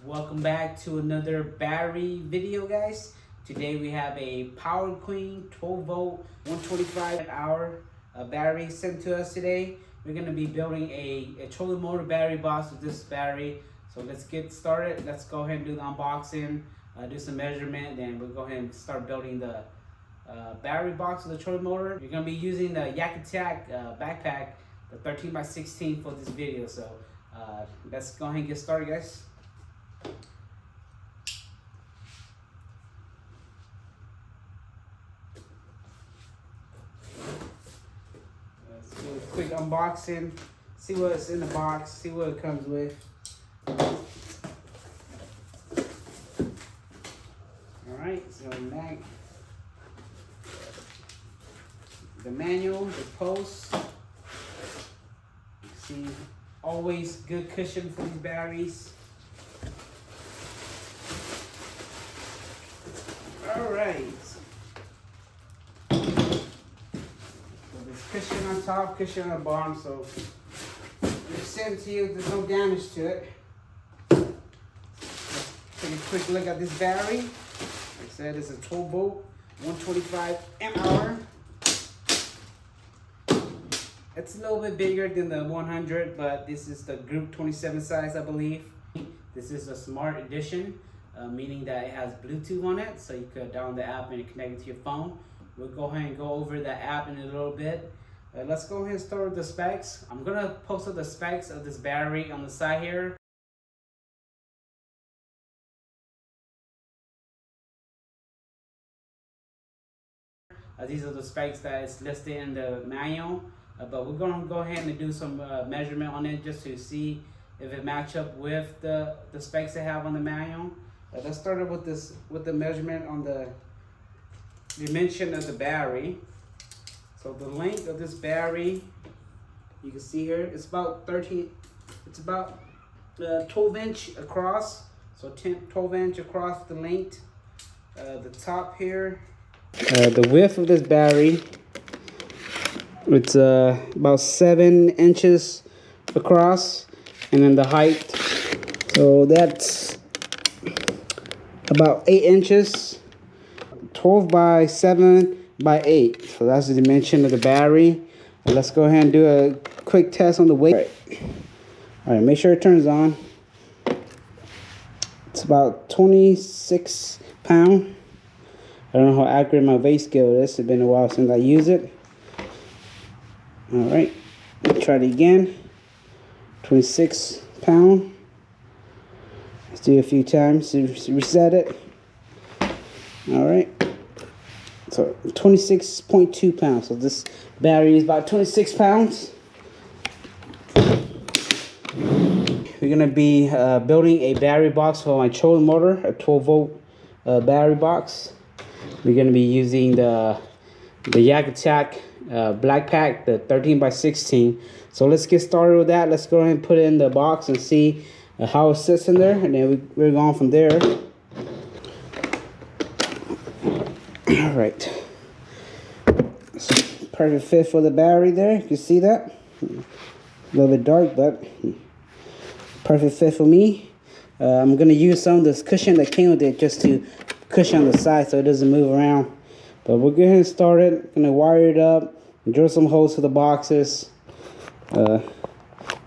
Welcome back to another battery video, guys. Today we have a Power Queen 12 volt 125 hour battery sent to us today. We're going to be building a trolling motor battery box with this battery. So let's get started. Let's go ahead and do the unboxing, do some measurement, then we'll go ahead and start building the battery box with the trolling motor. You're going to be using the Kayak backpack, the 13x16 for this video. So let's go ahead and get started, guys. Let's do a quick unboxing, see what's in the box, see what it comes with. Alright, so the manual, the post. See, always good cushion for these batteries. Alright. So there's cushion on top, cushion on the bottom, so it's sent to you, there's no damage to it. Let's take a quick look at this battery. Like I said, it's a 12 volt, 125 amp hour. It's a little bit bigger than the 100, but this is the group 27 size, I believe. This is a smart edition, meaning that it has Bluetooth on it, so you could download the app and connect it to your phone. We'll go ahead and go over the app in a little bit. Let's go ahead and start with the specs. I'm gonna post up the specs of this battery on the side here. These are the specs that is listed in the manual. But we're going to go ahead and do some measurement on it just to see if it match up with the specs they have on the manual. Let's start with the measurement on the dimension of the battery. So the length of this battery, you can see here, it's about 12 inch across. So 12 inch across the length. The top here, the width of this battery, it's about 7 inches across, and then the height, so that's about 8 inches, 12 by 7 by 8. So that's the dimension of the battery. Let's go ahead and do a quick test on the weight. All right, make sure it turns on. It's about 26 pounds. I don't know how accurate my weight scale is. It's been a while since I used it. All right, try it again. 26 pounds. Let's do it a few times to reset it. All right, so 26.2 pounds. So this battery is about 26 pounds. We're gonna be building a battery box for my trolling motor, a 12 volt battery box. We're gonna be using the Kayak black pack, the 13x16. So let's get started with that. Let's go ahead and put it in the box and see how it sits in there, and then we're going from there. All right, so perfect fit for the battery there. You can see that, a little bit dark, but perfect fit for me. I'm gonna use some of this cushion that came with it just to cushion the side so it doesn't move around. But we're going to start it. Gonna wire it up, drill some holes to the boxes. Get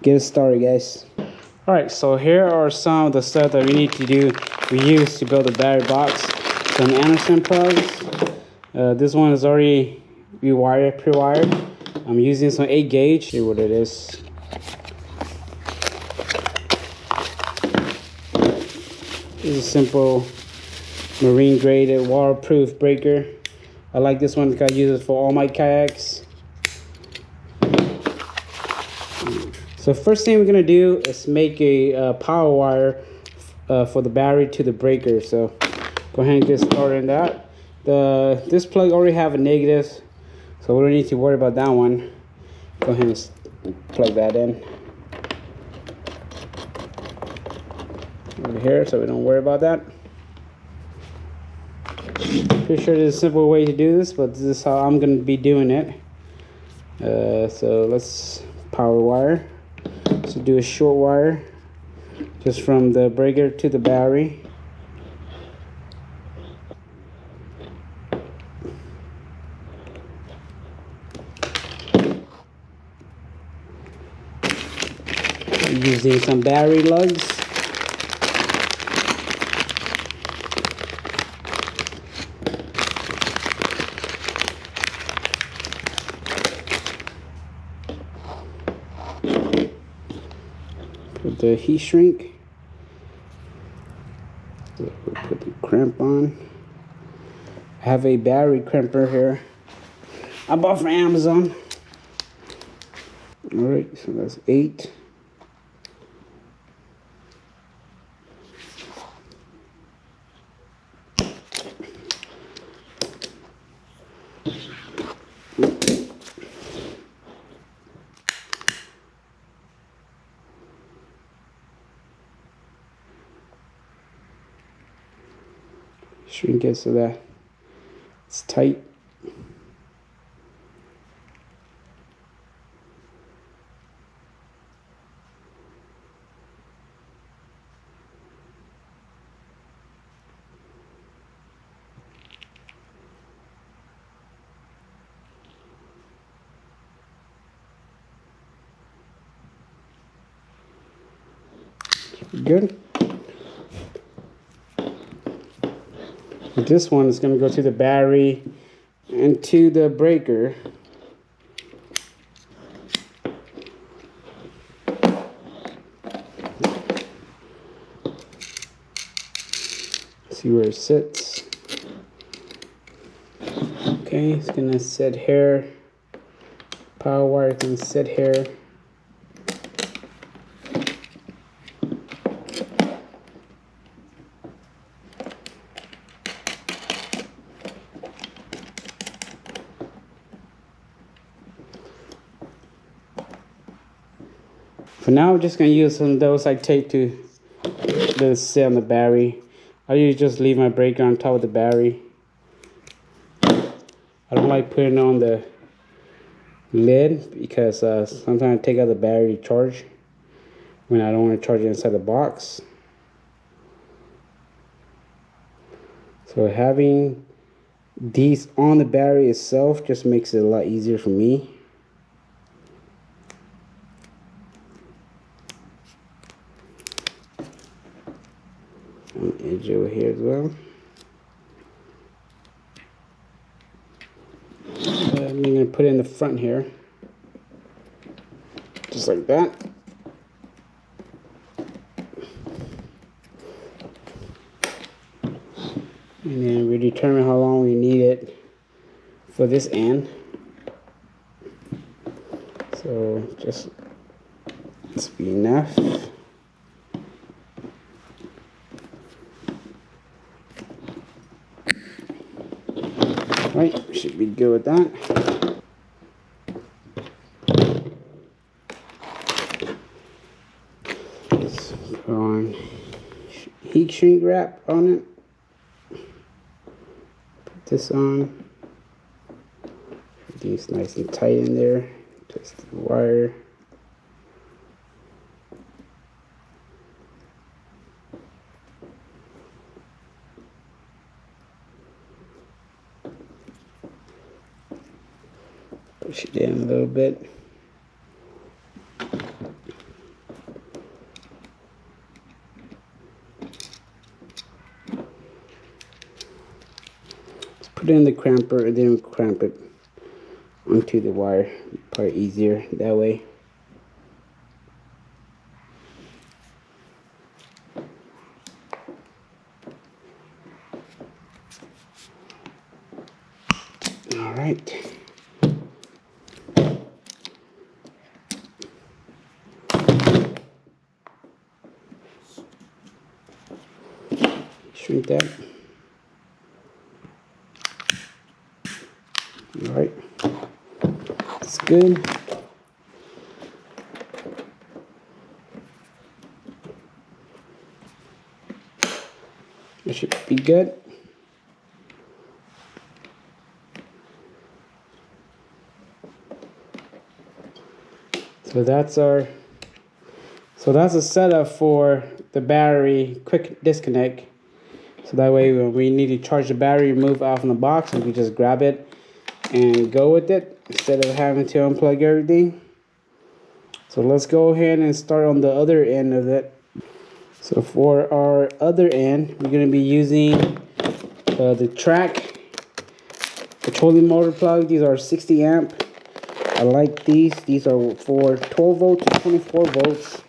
it started, guys. All right, so here are some of the stuff that we need to do. We use to build a battery box. Some Anderson plugs. This one is already rewired, pre-wired. I'm using some 8 gauge. See what it is. This is a simple marine graded waterproof breaker. I like this one because I use it for all my kayaks. So first thing we're gonna do is make a power wire for the battery to the breaker. So go ahead and get started on that. This plug already have a negative, so we don't need to worry about that one. Go ahead and plug that in over here, so we don't worry about that. Pretty sure there's a simple way to do this, but this is how I'm going to be doing it. So let's power wire. So do a short wire just from the breaker to the battery. Using some battery lugs. Put the heat shrink. We'll put the crimp on. I have a battery crimper here I bought from Amazon. Alright, so that's 8. Shrink it so that it's tight. Good. This one is going to go to the battery and to the breaker. See where it sits. Okay, it's going to sit here. Power wire can sit here. For now, I'm just going to use some of those I tape to let it sit on the battery. I usually just leave my breaker on top of the battery. I don't like putting on the lid because sometimes I take out the battery to charge when I don't want to charge it inside the box. So having these on the battery itself just makes it a lot easier for me. Edge over here as well. I'm going to put it in the front here, just like that. And then we determine how long we need it for this end. So just this be enough. Right, should be good with that. Let's put on heat shrink wrap on it. Put this on. Everything's nice and tight in there. Twist the wire. Push it in a little bit. Just put it in the cramper and then cramp it onto the wire. Probably easier that way. All right. Shrink that. All right, it's good. It should be good. So So that's a setup for the battery quick disconnect. So that way when we need to charge the battery, remove out from the box, and we just grab it and go with it instead of having to unplug everything. So let's go ahead and start on the other end of it. So for our other end, we're going to be using the track petroleum motor plug. These are 60 amp. I like these. These are for 12 volts to 24 volts.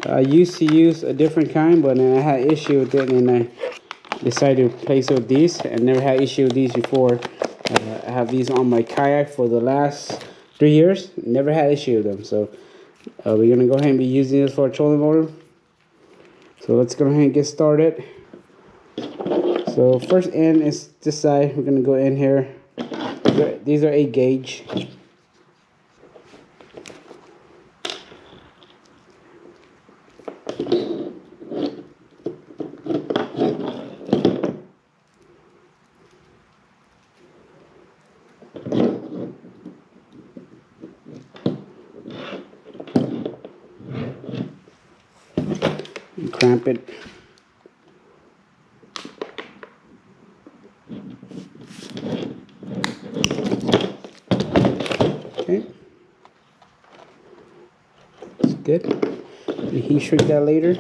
I used to use a different kind, but then I had issue with it, and I decided to replace it with these. I never had issue with these before. I have these on my Kayak for the last 3 years. Never had issue with them. So we're gonna go ahead and be using this for a trolling motor. So let's go ahead and get started. So first end is this side. We're gonna go in here. These are 8 gauge. Clamp it. Okay, that's good. We heat shrink that later.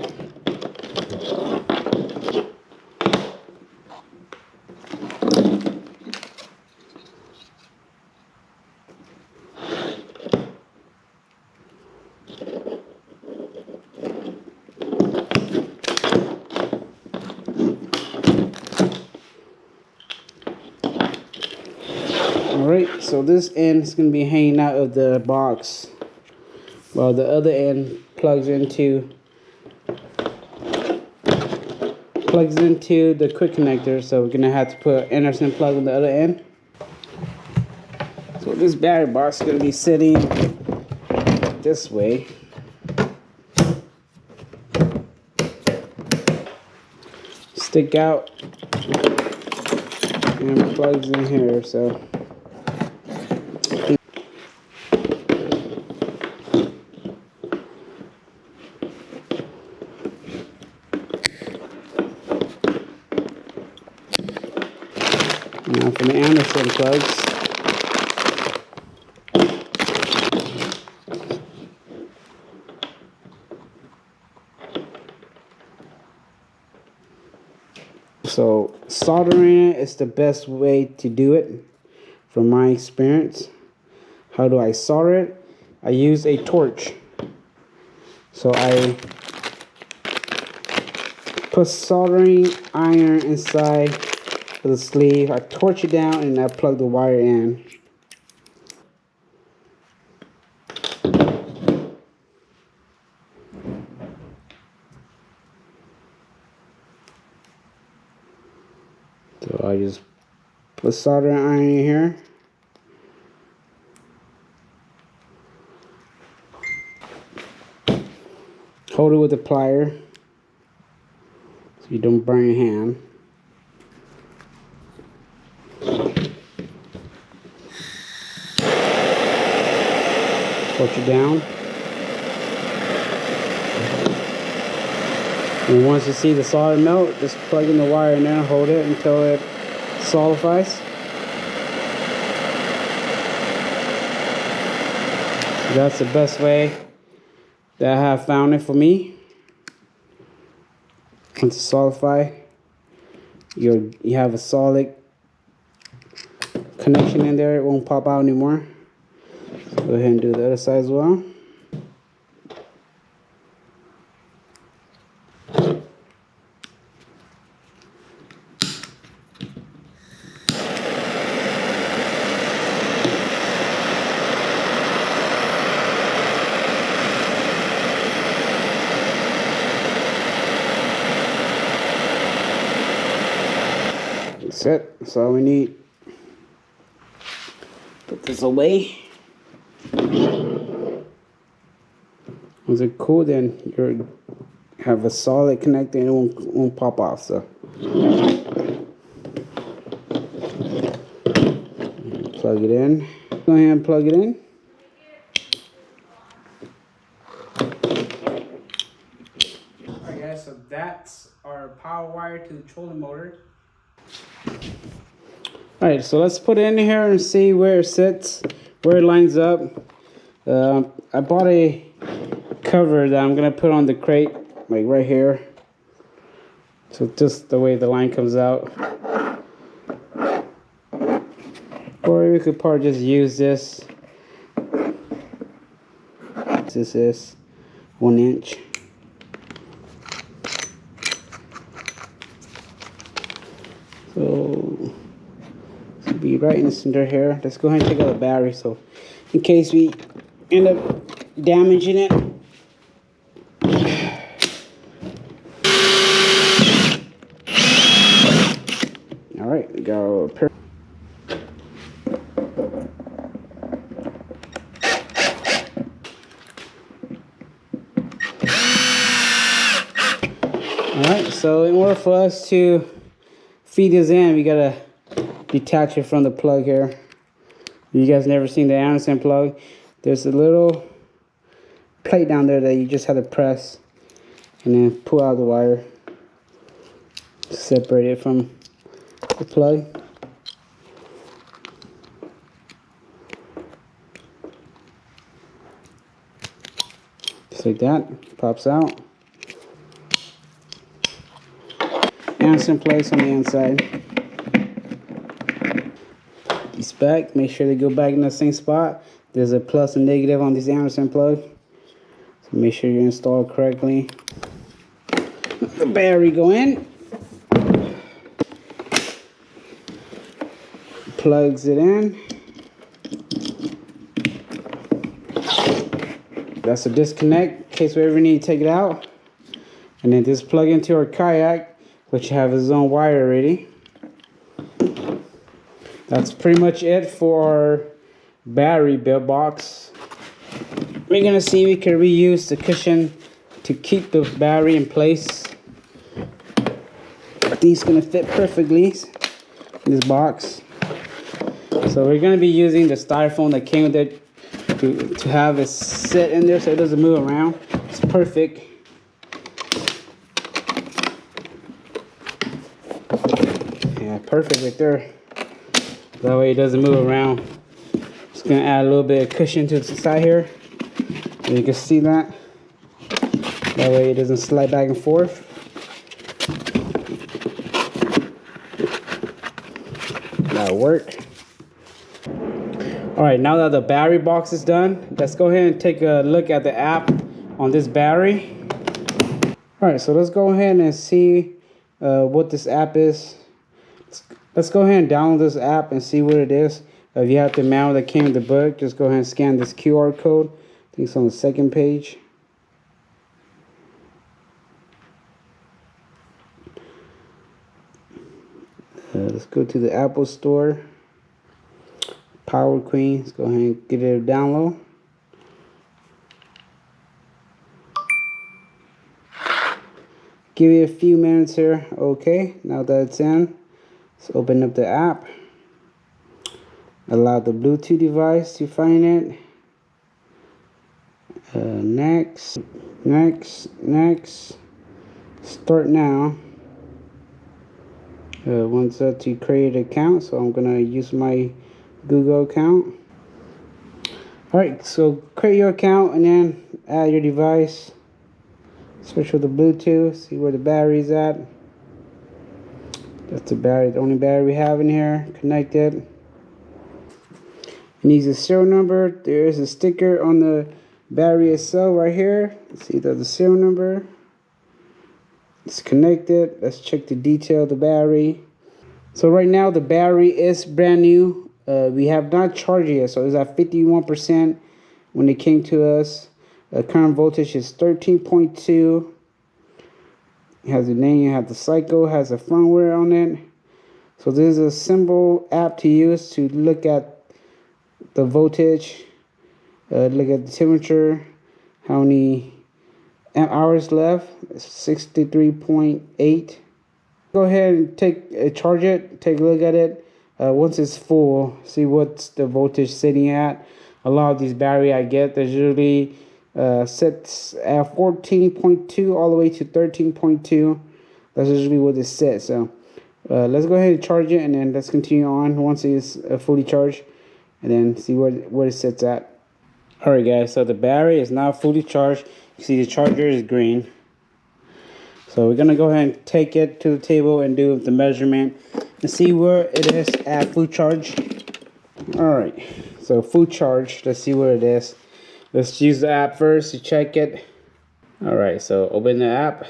Alright, so this end is going to be hanging out of the box, while the other end plugs into the quick connector. So we're going to have to put an Anderson plug on the other end. So this battery box is going to be sitting this way. Stick out and plugs in here. So now for the Anderson plugs. So soldering it is the best way to do it from my experience. How do I solder it? I use a torch. So I put soldering iron inside of the sleeve. I torch it down and I plug the wire in. So I just put soldering iron in here. Hold it with a plier so you don't burn your hand. Torch it down. And once you see the solder melt, just plug in the wire in there and hold it until it solidifies. So that's the best way that I have found it for me. Once it solidify, you have a solid connection in there. It won't pop out anymore. So go ahead and do the other side as well. That's it. That's all we need. Put this away. Once it's cool, then you have a solid connector and it won't pop off. So plug it in. Go ahead and plug it in. Alright guys, so that's our power wire to the trolling motor. Alright, so let's put it in here and see where it sits, where it lines up. I bought a cover that I'm going to put on the crate, like right here. So just the way the line comes out. Or we could probably just use this. This is 1 inch. So it'll be right in the center here. Let's go ahead and take out the battery, so in case we end up damaging it. All right, we got our pair. Alright, so in order for us to feed this in, we gotta detach it from the plug here. You guys never seen the Anderson plug. There's a little plate down there that you just have to press and then pull out the wire. Separate it from the plug. Just like that, pops out. Anderson plugs on the inside. These back, make sure they go back in the same spot. There's a plus and negative on this Anderson plug, so make sure you install it correctly. The battery go in, plugs it in. That's a disconnect in case we ever need to take it out. And then just plug into our Kayak, which have its own wire already. That's pretty much it for our battery build box. We're gonna see if we can reuse the cushion to keep the battery in place. I think it's gonna fit perfectly in this box. So we're gonna be using the styrofoam that came with it to have it sit in there so it doesn't move around. It's perfect. Yeah, perfect right there. That way it doesn't move around. Just gonna add a little bit of cushion to the side here. And you can see that. That way it doesn't slide back and forth. That'll work. Alright, now that the battery box is done, let's go ahead and take a look at the app on this battery. Alright, so let's go ahead and see what this app is. Let's go ahead and download this app and see what it is. If you have the manual that came with the book, just go ahead and scan this QR code. I think it's on the second page. Let's go to the Apple Store. Power Queen. Let's go ahead and get it a download. Give it a few minutes here. Okay, now that it's in, let's open up the app. Allow the Bluetooth device to find it. Next. Start now. Wants us to create an account, so I'm gonna use my Google account. Alright, so create your account and then add your device. Switch with the Bluetooth, see where the battery's at. That's the battery, the only battery we have in here connected. It needs a serial number. There is a sticker on the battery itself right here. Let's see, that's the serial number. It's connected. Let's check the detail of the battery. So right now the battery is brand new. We have not charged it yet, so it's at 51% when it came to us. Current voltage is 13.2. It has a name, it has the cycle, has a firmware on it. So this is a simple app to use to look at the voltage, look at the temperature, how many amp hours left, 63.8. Go ahead and charge it, take a look at it. Once it's full, see what's the voltage sitting at. A lot of these battery I get, there's usually sets at 14.2 all the way to 13.2. That's usually what it sets. So let's go ahead and charge it, and then let's continue on once it is fully charged, and then see what it sets at. Alright guys, so the battery is now fully charged. You see the charger is green. So we're going to go ahead and take it to the table and do the measurement and see where it is at full charge. Alright, so full charge, let's see where it is. Let's use the app first to check it. Alright, so open the app.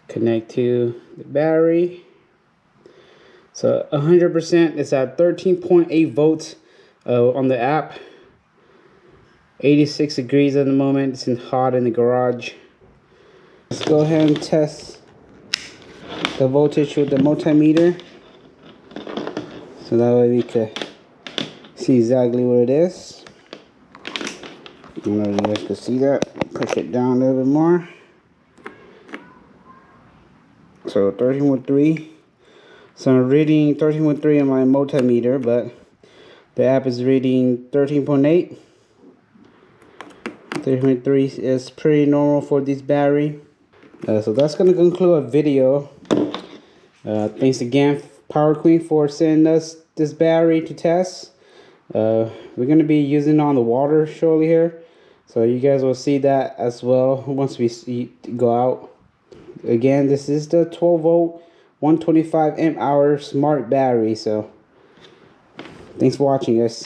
Connect to the battery. So 100% is at 13.8 volts on the app. 86 degrees at the moment. It's hot in the garage. Let's go ahead and test the voltage with the multimeter, so that way we can see exactly what it is. I don't know if you guys can see that. Push it down a little bit more. So 13.3. So I'm reading 13.3 on my multimeter, but the app is reading 13.8. 13.3 is pretty normal for this battery. So that's going to conclude a video. Thanks again, Power Queen, for sending us this battery to test. We're going to be using it on the water shortly here, so you guys will see that as well once we go out. Again, this is the 12 volt 125 amp hour smart battery. So thanks for watching, guys.